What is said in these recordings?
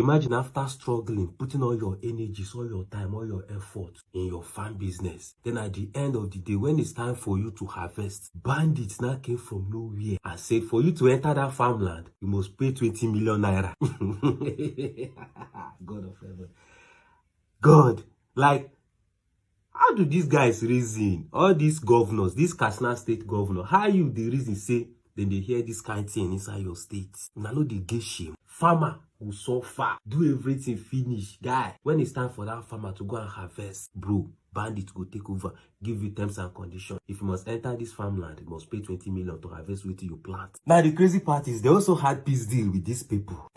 Imagine after struggling, putting all your energies, all your time, all your effort in your farm business. Then at the end of the day, when it's time for you to harvest, bandits now came from nowhere and said, for you to enter that farmland, you must pay 20 million naira. God of heaven. God, like, how do these guys reason? All these governors, this Katsina State governor, how you the reason say, then they hear this kind of thing inside your state? Now know they get shame. Farmer will suffer, do everything finish. Guy, when it's time for that farmer to go and harvest, bro, bandits go take over, give you terms and conditions. If you must enter this farmland, you must pay 20 million to harvest with you plant. Now the crazy part is they also had peace deal with these people.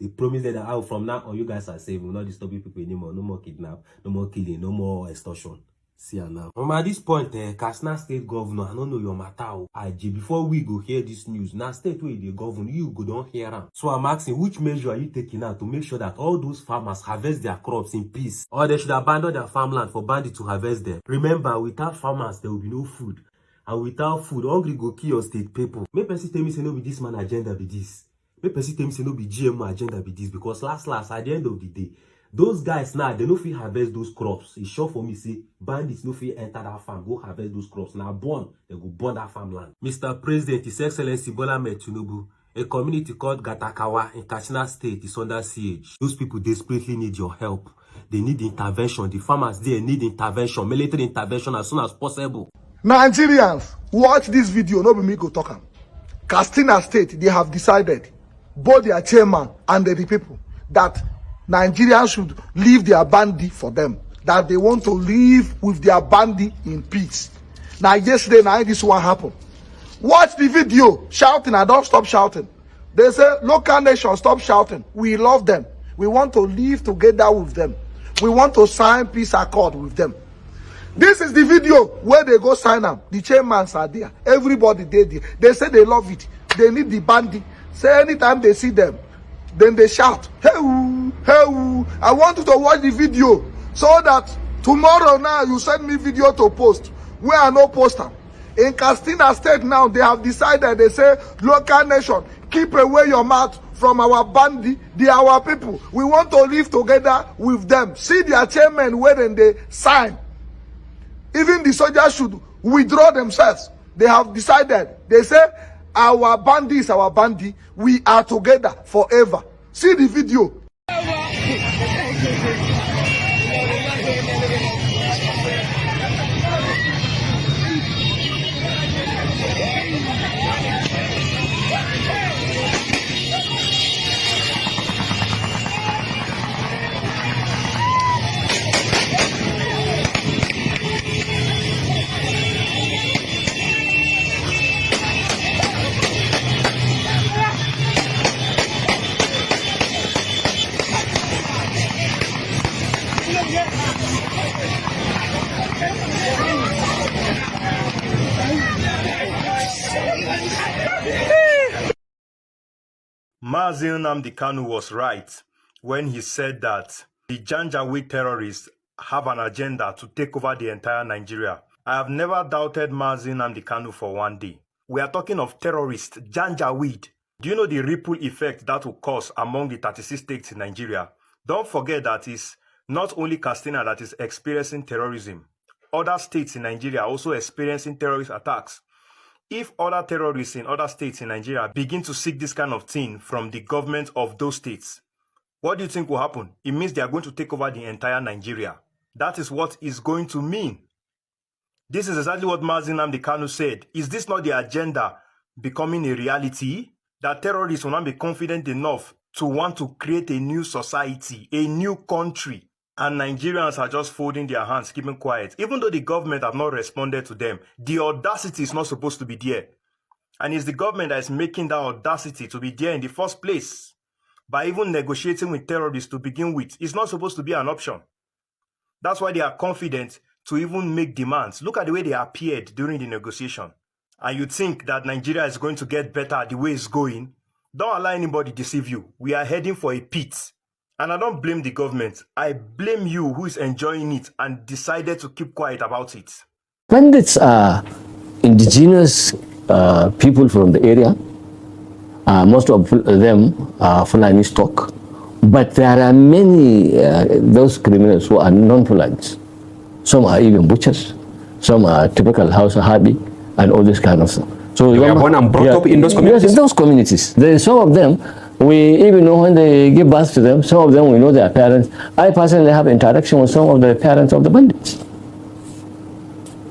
They promised that oh, from now on you guys are safe, we'll not disturb people anymore, no more kidnap, no more killing, no more extortion. See her now. At this point, Katsina State governor, I don't know your matter. Before we go hear this news, now state where they govern, you go don't hear them. So I'm asking, which measure are you taking now to make sure that all those farmers harvest their crops in peace? Or they should abandon their farmland for bandits to harvest them? Remember, without farmers, there will be no food. And without food, hungry go kill your state people. May person tell me say no be this man agenda be this. May person tell me say no be GMO agenda be this. Because last, at the end of the day, those guys now, they no fit harvest those crops. It's sure for me, say, bandits no fit enter that farm, go harvest those crops. Now, they go burn that farmland. Mr. President, His Excellency Bola Ahmed Tinubu, a community called Gatakawa in Katsina State is under siege. Those people desperately need your help. They need intervention. The farmers there need intervention, military intervention as soon as possible. Nigerians, watch this video. No be me go talk am. Katsina State, they have decided, both their chairman and the people, that Nigerians should leave their bandit for them. That they want to live with their bandit in peace. Now, yesterday night, this one happened. Watch the video, shouting, and don't stop shouting. They say, local nation, stop shouting. We love them. We want to live together with them. We want to sign peace accord with them. This is the video where they go sign them. The chairmans are there. Everybody there. They say they love it. They need the bandit. Say anytime they see them, then they shout, hey, hey. I want you to watch the video so that tomorrow now you send me video to post where I no post them. In Katsina State now, they have decided, they say, local nation, keep away your mouth from our bandit, they are our people. We want to live together with them. See their chairman where they sign. Even the soldiers should withdraw themselves. They have decided, they say, our bandit is our bandit. We are together forever. See the video. Mazi Nnamdi Kanu was right when he said that the Janjaweed terrorists have an agenda to take over the entire Nigeria. I have never doubted Mazi Nnamdi Kanu for one day. We are talking of terrorists, Janjaweed. Do you know the ripple effect that will cause among the 36 states in Nigeria? Don't forget that it's not only Katsina that is experiencing terrorism. Other states in Nigeria are also experiencing terrorist attacks. If other terrorists in other states in Nigeria begin to seek this kind of thing from the government of those states, what do you think will happen? It means they are going to take over the entire Nigeria. That is what it's going to mean. This is exactly what Mazi Nnamdi Kanu said. Is this not the agenda becoming a reality? That terrorists will not be confident enough to want to create a new society, a new country. And Nigerians are just folding their hands, keeping quiet. Even though the government have not responded to them, the audacity is not supposed to be there. And it's the government that is making that audacity to be there in the first place. By even negotiating with terrorists to begin with, it's not supposed to be an option. That's why they are confident to even make demands. Look at the way they appeared during the negotiation. And you think that Nigeria is going to get better the way it's going? Don't allow anybody deceive you. We are heading for a pit. And I don't blame the government. I blame you who is enjoying it and decided to keep quiet about it. Bandits are indigenous people from the area. Most of them are Fulani stock But there are many those criminals who are non-violent. Some are even butchers. Some are typical house hobby and all this kind of stuff. So they were born and brought up in those communities? Yes, in those communities. There are some of them, we even know when they give birth to them. Some of them, we know their parents. I personally have interaction with some of the parents of the bandits.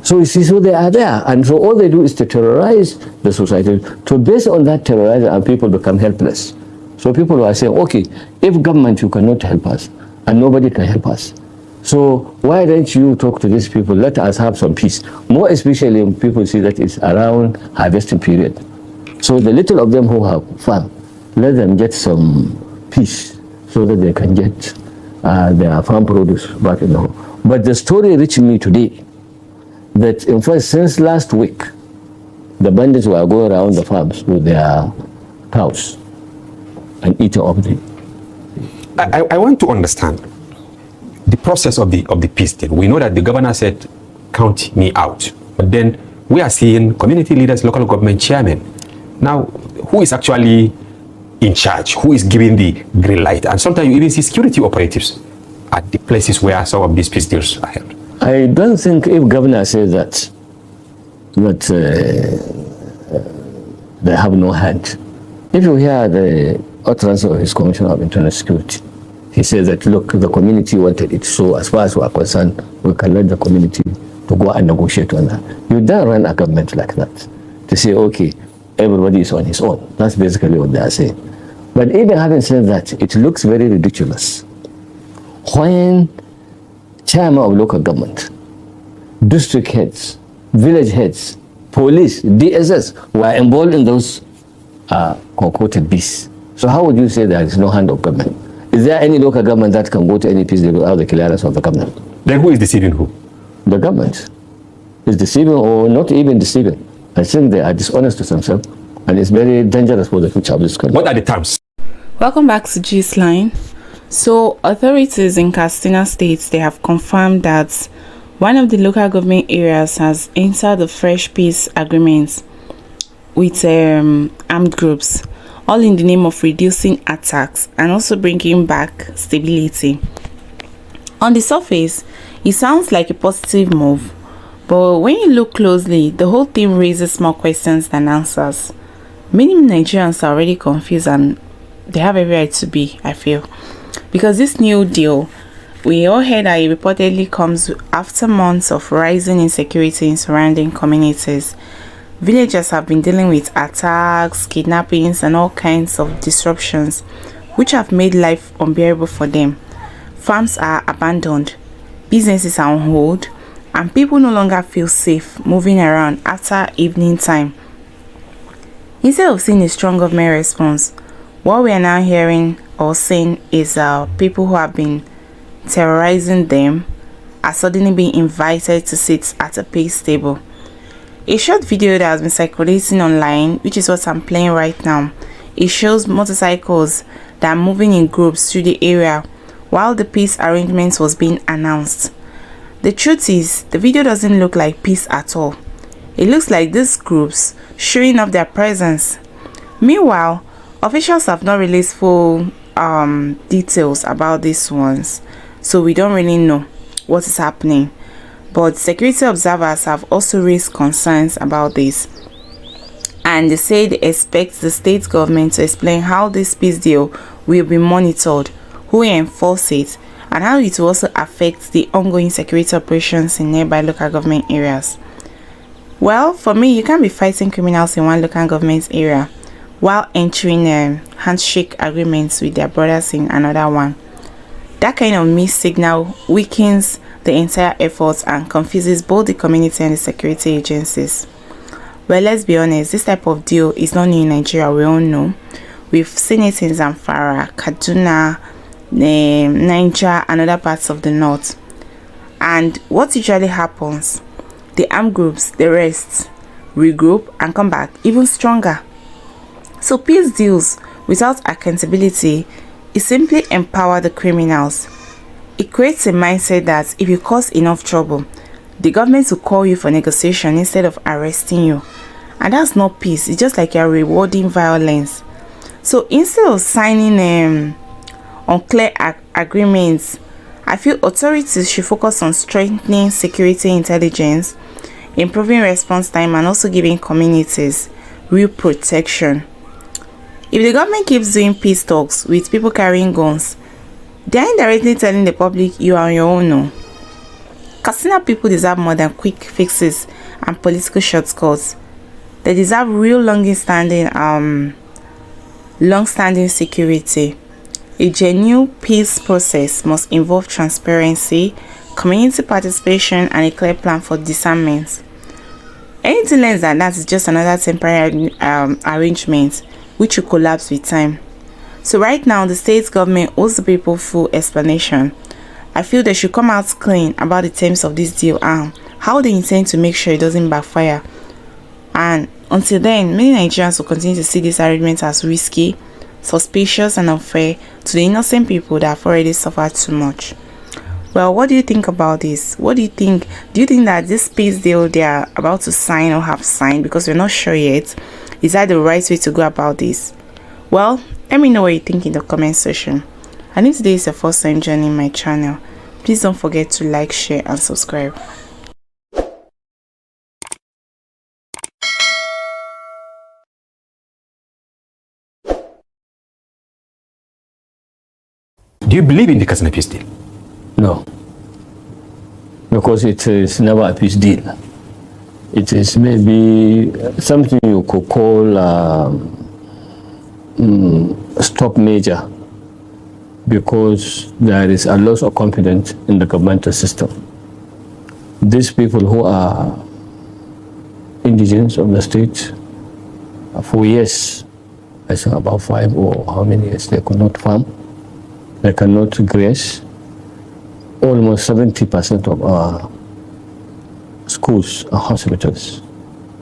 So you see, so they are there. And so all they do is to terrorize the society. So based on that terrorizing, and people become helpless. So people are saying, okay, if government, you cannot help us, and nobody can help us. So why don't you talk to these people? Let us have some peace. More especially when people see that it's around harvesting period. So the little of them who have farm, let them get some peace so that they can get their farm produce back in the home. But the story reached me today that in fact since last week, the bandits were going around the farms with their cows and eating up the... I want to understand the process of the peace deal. We know that the governor said, count me out. But then we are seeing community leaders, local government chairmen. Now, who is actually in charge? Who is giving the green light? And sometimes you even see security operatives at the places where some of these peace deals are held. I don't think if governor says that they have no hand. If you hear the utterance of his Commissioner of Internal Security, he says that, look, the community wanted it, so as far as we are concerned, we can let the community to go and negotiate on that. You don't run a government like that, to say, okay, everybody is on his own. That's basically what they are saying. But even having said that, it looks very ridiculous when chairman of local government, district heads, village heads, police, DSS were involved in those concocted beasts. So how would you say there is no hand of government? Is there any local government that can go to any peace deal without the clearance of the government? Then who is deceiving who? The government is deceiving or not even deceiving. I think they are dishonest to themselves, and it's very dangerous for the future of this country. What are the terms? Welcome back to G's Line. So authorities in Katsina State, they have confirmed that one of the local government areas has entered a fresh peace agreement with armed groups, all in the name of reducing attacks and also bringing back stability. On the surface, it sounds like a positive move, but when you look closely, the whole thing raises more questions than answers. Many Nigerians are already confused, and they have every right to be, I feel. Because this new deal, we all heard that it reportedly comes after months of rising insecurity in surrounding communities. Villagers have been dealing with attacks, kidnappings, and all kinds of disruptions, which have made life unbearable for them. Farms are abandoned, businesses are on hold, and people no longer feel safe moving around after evening time. Instead of seeing a strong government response, what we are now hearing or seeing is people who have been terrorizing them are suddenly being invited to sit at a peace table. A short video that has been circulating online, which is what I'm playing right now, it shows motorcycles that are moving in groups through the area while the peace arrangement was being announced. The truth is, the video doesn't look like peace at all. It looks like these groups showing off their presence. Meanwhile, officials have not released full details about these ones, so we don't really know what is happening. But security observers have also raised concerns about this, and they say they expect the state government to explain how this peace deal will be monitored, who will enforce it, and how it will also affect the ongoing security operations in nearby local government areas. Well, for me, you can't be fighting criminals in one local government area while entering handshake agreements with their brothers in another one. That kind of mixed signal weakens the entire efforts and confuses both the community and the security agencies. Well, let's be honest, this type of deal is not new in Nigeria, we all know. We've seen it in Zamfara, Kaduna, Niger, and other parts of the north. And what usually happens, the armed groups, they rest, regroup, and come back even stronger. So peace deals without accountability is simply empower the criminals. It creates a mindset that if you cause enough trouble, the government will call you for negotiation instead of arresting you. And that's not peace. It's just like you're rewarding violence. So instead of signing unclear agreements. I feel authorities should focus on strengthening security intelligence, improving response time, and also giving communities real protection. If the government keeps doing peace talks with people carrying guns, they are indirectly telling the public you are on your own. No. Katsina people deserve more than quick fixes and political shortcuts. They deserve real long-standing security. A genuine peace process must involve transparency, community participation, and a clear plan for disarmament. Anything less than that is just another temporary arrangement which will collapse with time. So right now, the state government owes the people full explanation. I feel they should come out clean about the terms of this deal and how they intend to make sure it doesn't backfire. And until then, many Nigerians will continue to see this arrangement as risky, suspicious, and unfair to the innocent people that have already suffered too much. Well, what do you think about this? What do you think? Do you think that this peace deal they are about to sign or have signed, because we're not sure yet, is that the right way to go about this? Well, let me know what you think in the comment section. And if today is your first time joining my channel, please don't forget to like, share, and subscribe. Do you believe in the Katsina peace deal? No, because it is never a peace deal. It is maybe something you could call a stop measure, because there is a loss of confidence in the governmental system. These people who are indigenous of the state, for years, I think about 5 or how many years, they could not farm, they cannot graze. Almost 70% of our schools and hospitals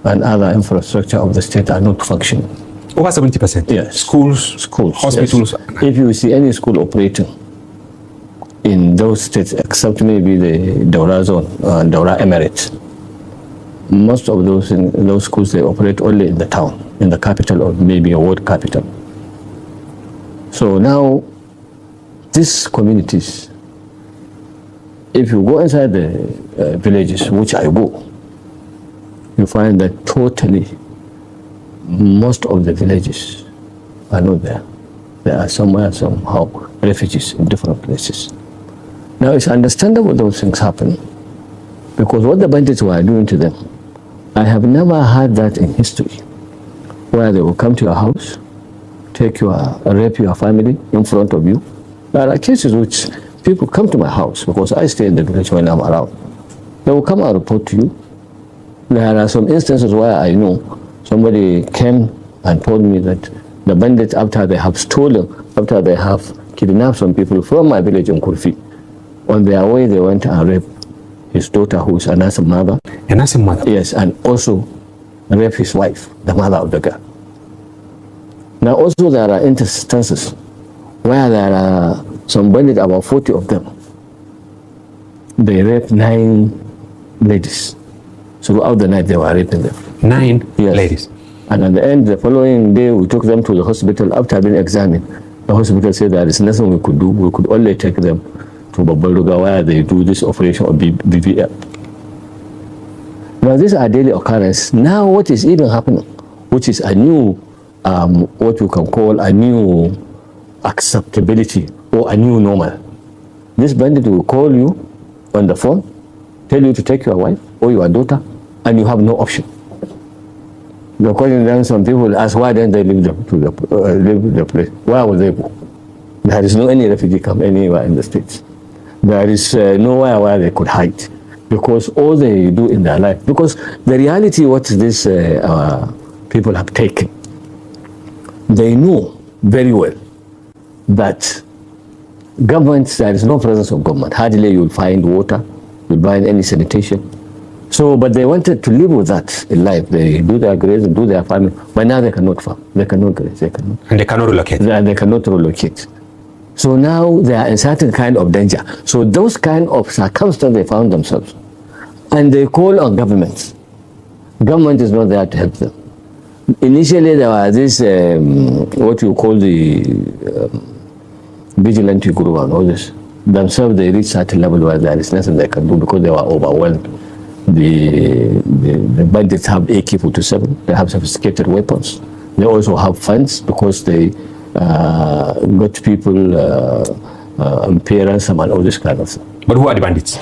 and other infrastructure of the state are not functioning. Over 70%? Yes. Schools, hospitals? Yes. If you see any school operating in those states, except maybe the Daura zone, Daura Emirates, most of those schools, they operate only in the town, in the capital or maybe a ward capital. So now, these communities, if you go inside the villages, which I go, you find that totally most of the villages are not there. They are somewhere, somehow, refugees in different places. Now, it's understandable those things happen, because what the bandits were doing to them, I have never heard that in history, where they will come to your house, rape your family in front of you. There are cases which people come to my house, because I stay in the village when I'm around. They will come and report to you. There are some instances where I know somebody came and told me that the bandits, after they have kidnapped some people from my village in Kurfi, on their way they went and raped his daughter, who is a nursing mother. A nursing mother? Yes, and also raped his wife, the mother of the girl. Now also there are instances where there are some bandits, about 40 of them. They raped 9 ladies. So throughout the night they were raping them. 9 yes. ladies? And at the end, the following day, we took them to the hospital. After being examined, the hospital said there is nothing we could do. We could only take them to Babaluga, where they do this operation of BVF. Now these are daily occurrences. Now what is even happening, which is a new, what you can call a new acceptability or a new normal. This bandit will call you on the phone, tell you to take your wife or your daughter, and you have no option. Because then some people ask, why don't they leave the place? Where will they go? There is no any refugee camp anywhere in the States. There is nowhere where they could hide, because all they do in their life, because the reality what these people have taken, they know very well that government, there is no presence of government. Hardly you'll find water, you'll find any sanitation. So, but they wanted to live with that in life. They do their graze and do their farming, but now they cannot farm, they cannot graze, they cannot. And they cannot relocate. And they cannot relocate. So now they are in certain kind of danger. So those kind of circumstances they found themselves. And they call on governments. Government is not there to help them. Initially there was this, what you call the vigilante group and all this. Themselves, they reach certain level where there is nothing they can do because they were overwhelmed. The bandits have AK-47. They have sophisticated weapons. They also have funds because they got people, parents, and all this kind of thing. But who are the bandits?